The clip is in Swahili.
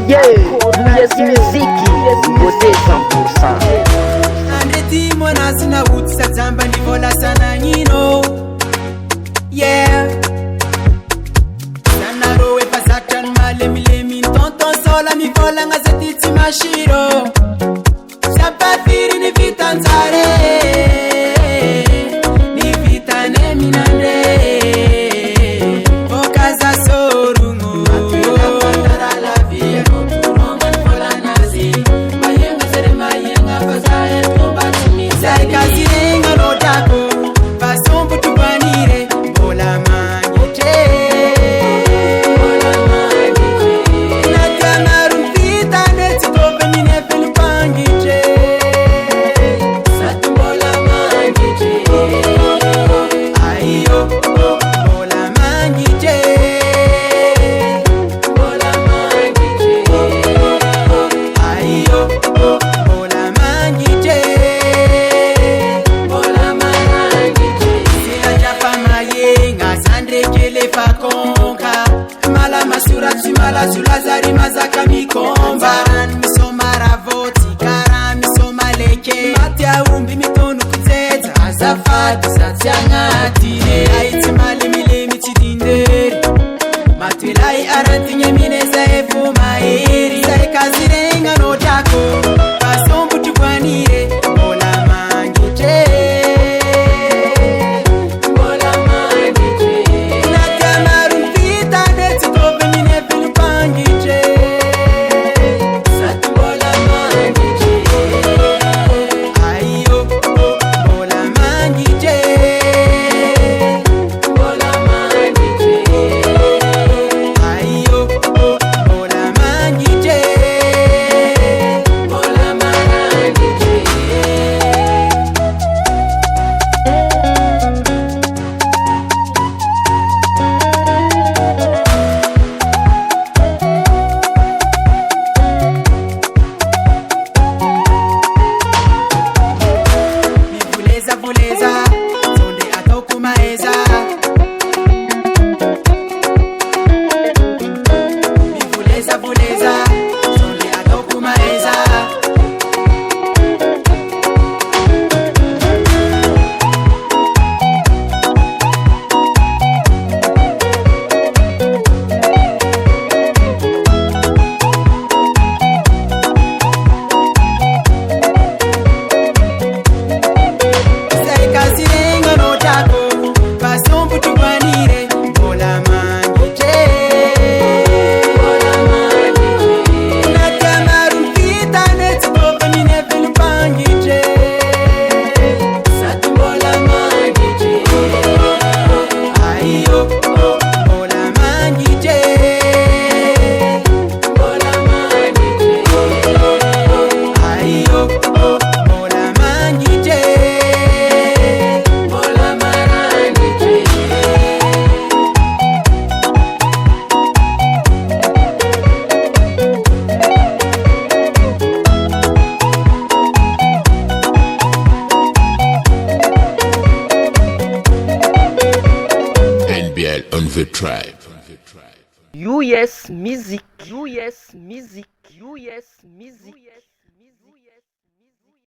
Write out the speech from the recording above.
Yes muziki wote 100%. Andeti mwana sina utsa tamba nivola sana nyino. Yeah. Sana rowe pasatan male milemi tonton sola mi vola ngazeti mashiro. Chapa firi ni vitanzare. Ni vitane minande. Okaza sorungo. Mala sulazari mazaka mikomba misoma ravoti kara misoma leke matia umbi mitonu kuteta azafati satsiangatine aiti mali milemi chidinderi matwelai arantinye mineza efu maeri saikazirenga notako pasombu tukwanire mola mangite On the tribe. US music. US music. US music.